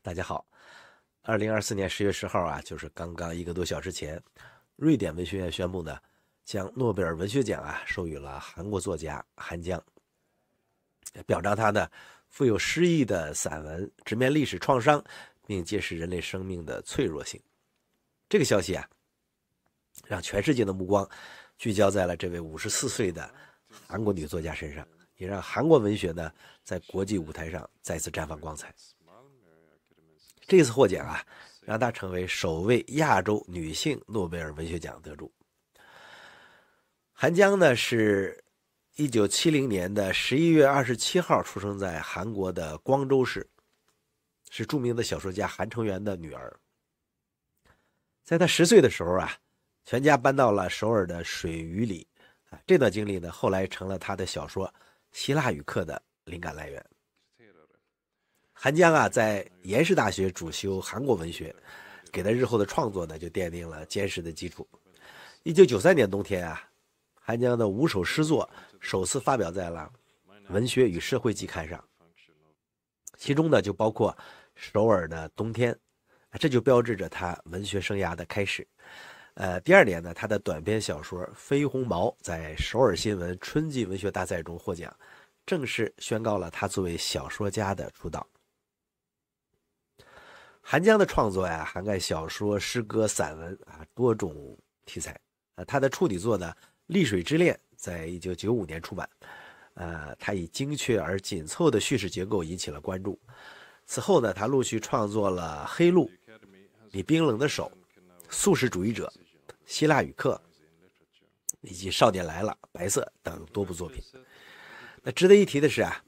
大家好，2024年10月10号啊，就是刚刚1个多小时前，瑞典文学院宣布呢，将诺贝尔文学奖啊授予了韩国作家韩江，表彰他呢富有诗意的散文，直面历史创伤，并揭示人类生命的脆弱性。这个消息啊，让全世界的目光聚焦在了这位54岁的韩国女作家身上，也让韩国文学呢在国际舞台上再次绽放光彩。这次获奖啊，让她成为首位亚洲女性诺贝尔文学奖得主。韩江呢是1970年的11月27号出生在韩国的光州市，是著名的小说家韩成元的女儿。在她10岁的时候啊，全家搬到了首尔的水隅里。这段经历呢，后来成了她的小说《希腊语课》的灵感来源。韩江啊，在延世大学主修韩国文学，给他日后的创作呢就奠定了坚实的基础。1993年冬天啊，韩江的5首诗作首次发表在了《文学与社会》季刊上，其中呢就包括首尔的冬天，这就标志着他文学生涯的开始。第2年呢，他的短篇小说《飞鸿毛》在首尔新闻春季文学大赛中获奖，正式宣告了他作为小说家的出道。韩江的创作呀，涵盖小说、诗歌、散文啊多种题材。他的处女作呢《丽水之恋》在1995年出版。他以精确而紧凑的叙事结构引起了关注。此后呢，他陆续创作了《黑路》、《你冰冷的手》、《素食主义者》、《希腊语课》以及《少年来了》、《白色》等多部作品。那值得一提的是啊，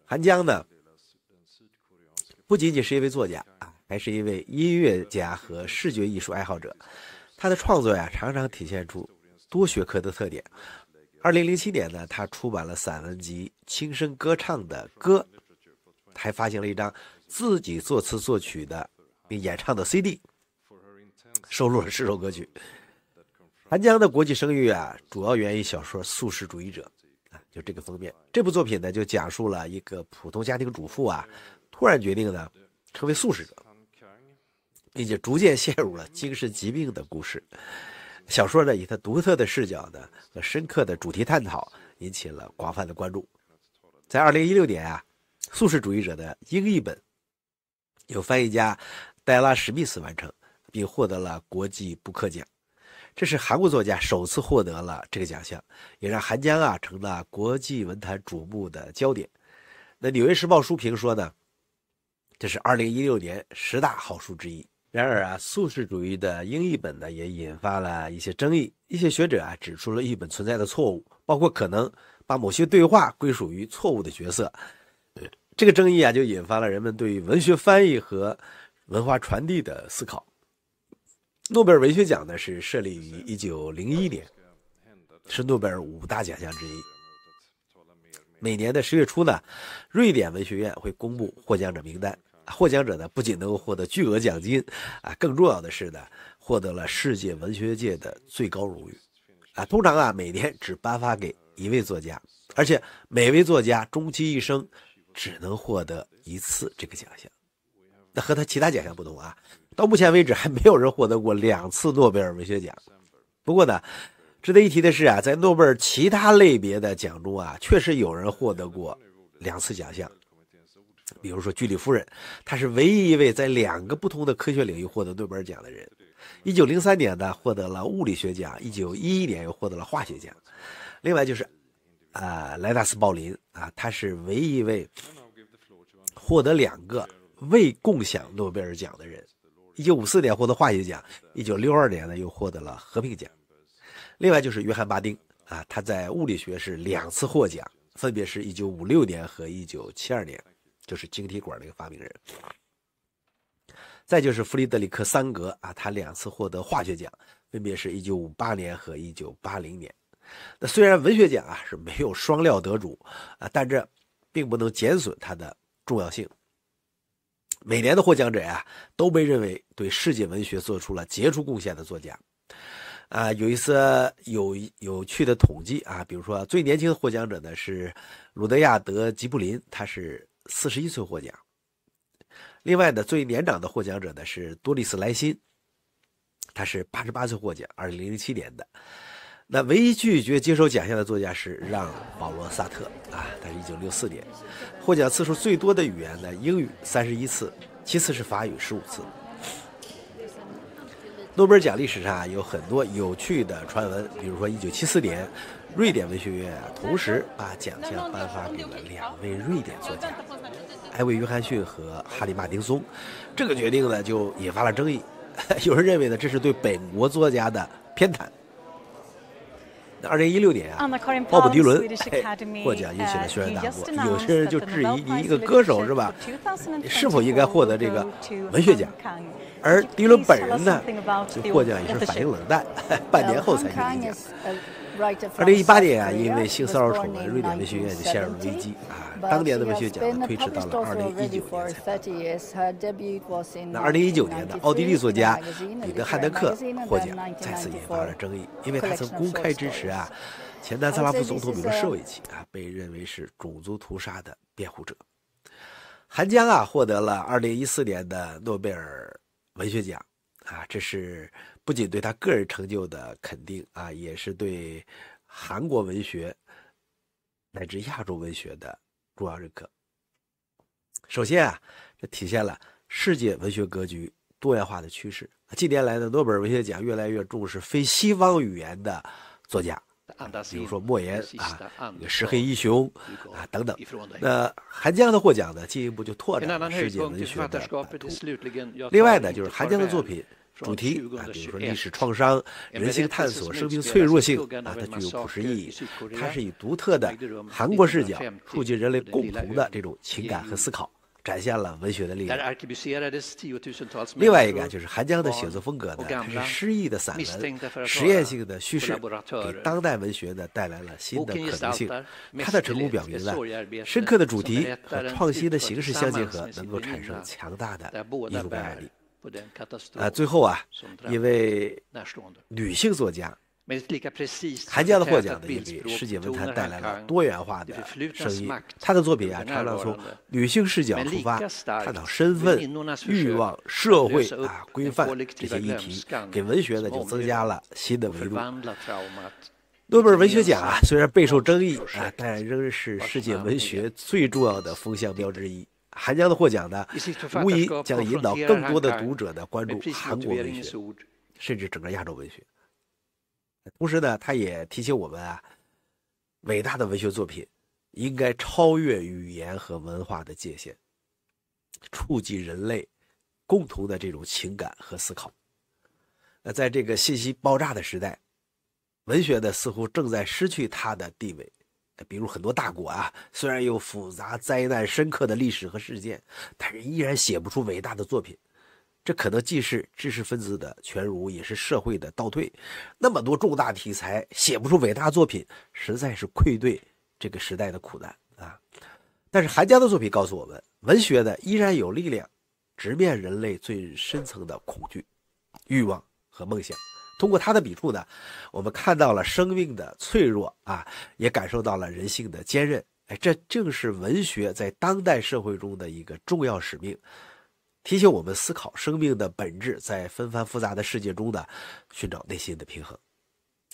韩江呢不仅仅是一位作家啊，还是一位音乐家和视觉艺术爱好者。他的创作呀，常常体现出多学科的特点。2007年呢，他出版了散文集《轻声歌唱的歌》，还发行了一张自己作词作曲的并演唱的 CD， 收录了10首歌曲。韩江的国际声誉啊，主要源于小说《素食主义者》就这个封面。这部作品呢，就讲述了一个普通家庭主妇啊，突然决定呢成为素食者，并且逐渐陷入了精神疾病的故事。小说呢以他独特的视角呢和深刻的主题探讨引起了广泛的关注。在2016年啊，素食主义者的英译本由翻译家戴拉史密斯完成，并获得了国际布克奖。这是韩国作家首次获得了这个奖项，也让韩江啊成了国际文坛瞩目的焦点。那《纽约时报》书评说呢，这是2016年10大好书之一。然而啊，素食主义的英译本呢也引发了一些争议。一些学者啊指出了译本存在的错误，包括可能把某些对话归属于错误的角色。这个争议啊就引发了人们对于文学翻译和文化传递的思考。诺贝尔文学奖呢是设立于1901年，是诺贝尔5大奖项之一。每年的10月初呢，瑞典文学院会公布获奖者名单。获奖者呢不仅能够获得巨额奖金啊，更重要的是呢，获得了世界文学界的最高荣誉啊。通常啊，每年只颁发给1位作家，而且每位作家终其一生只能获得1次这个奖项。那和他其他奖项不同啊，到目前为止还没有人获得过2次诺贝尔文学奖。不过呢，值得一提的是啊，在诺贝尔其他类别的奖中啊，确实有人获得过2次奖项。比如说居里夫人，她是唯一一位在2个不同的科学领域获得诺贝尔奖的人。1903年呢获得了物理学奖，1911年又获得了化学奖。另外就是莱纳斯鲍林啊，他是唯一一位获得2个未共享诺贝尔奖的人。1954年获得化学奖，1962年呢又获得了和平奖。另外就是约翰巴丁啊，他在物理学是2次获奖，分别是1956年和1972年。就是晶体管那个发明人。再就是弗里德里克·桑格啊，他2次获得化学奖，分别是1958年和1980年。那虽然文学奖啊是没有双料得主啊，但这并不能减损它的重要性。每年的获奖者呀，都被认为对世界文学做出了杰出贡献的作家。有一次有趣的统计啊，比如说最年轻的获奖者呢是鲁德亚德·吉布林，他是41岁获奖。另外呢，最年长的获奖者呢是多丽丝·莱辛，他是88岁获奖，2007年的。那唯一拒绝接受奖项的作家是让·保罗·萨特啊，他是1964年。获奖次数最多的语言呢，英语31次，其次是法语15次。诺贝尔奖历史上有很多有趣的传闻，比如说1974年，瑞典文学院同时把奖项颁发给了2位瑞典作家，艾薇·约翰逊和哈里·马丁松。这个决定呢，就引发了争议。有人认为呢，这是对本国作家的偏袒。2016年啊，鲍勃·迪伦获奖引起了轩然大波，有些人就质疑你一个歌手是吧，是否应该获得这个文学奖？而迪伦本人呢，对获奖也是反应冷淡，半年后才去领奖。2018年啊，因为性骚扰丑闻，瑞典文学院就陷入了危机啊。当年的文学奖推迟到了2019年才颁。那2019年的奥地利作家彼得·汉德克获奖，再次引发了争议，因为他曾公开支持啊前南斯拉夫总统米洛舍维奇啊，被认为是种族屠杀的辩护者。韩江啊获得了2014年的诺贝尔文学奖啊，这是不仅对他个人成就的肯定啊，也是对韩国文学乃至亚洲文学的重要认可。首先啊，这体现了世界文学格局多元化的趋势。近年来的诺贝尔文学奖越来越重视非西方语言的作家，比如说莫言啊、石黑一雄啊等等。那韩江的获奖呢，进一步就拓展了世界文学的版图。另外呢，就是韩江的作品主题啊，比如说历史创伤、人性探索、生命脆弱性啊，它具有普世意义。它是以独特的韩国视角，触及人类共同的这种情感和思考，展现了文学的力量。另外一个就是韩江的写作风格呢，它是诗意的散文、实验性的叙事，给当代文学呢带来了新的可能性。它的成功表明呢，深刻的主题和创新的形式相结合，能够产生强大的艺术感染力。最后啊，一位女性作家韩江的获奖呢，也给世界文坛带来了多元化的声音。她的作品啊，常常从女性视角出发，探讨身份、欲望、社会啊、规范这些议题，给文学呢就增加了新的维度。诺贝尔文学奖啊，虽然备受争议啊，但仍是世界文学最重要的风向标之一。韩江的获奖呢，无疑将引导更多的读者的关注韩国文学，甚至整个亚洲文学。同时呢，他也提醒我们啊，伟大的文学作品应该超越语言和文化的界限，触及人类共同的这种情感和思考。在这个信息爆炸的时代，文学呢似乎正在失去它的地位。比如很多大国啊，虽然有复杂、灾难深刻的历史和事件，但是依然写不出伟大的作品。这可能既是知识分子的全儒，也是社会的倒退。那么多重大题材写不出伟大作品，实在是愧对这个时代的苦难啊！但是韩江的作品告诉我们，文学呢依然有力量直面人类最深层的恐惧、欲望和梦想。通过他的笔触呢，我们看到了生命的脆弱啊，也感受到了人性的坚韧。这正是文学在当代社会中的一个重要使命，提醒我们思考生命的本质，在纷繁复杂的世界中呢，寻找内心的平衡。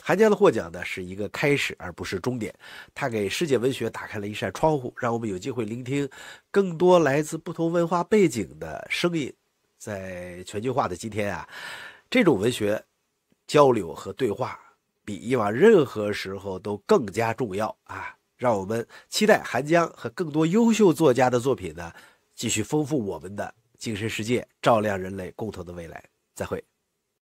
韩江的获奖呢是一个开始，而不是终点。他给世界文学打开了一扇窗户，让我们有机会聆听更多来自不同文化背景的声音。在全球化的今天啊，这种文学交流和对话比以往任何时候都更加重要啊！让我们期待韩江和更多优秀作家的作品呢，继续丰富我们的精神世界，照亮人类共同的未来。再会。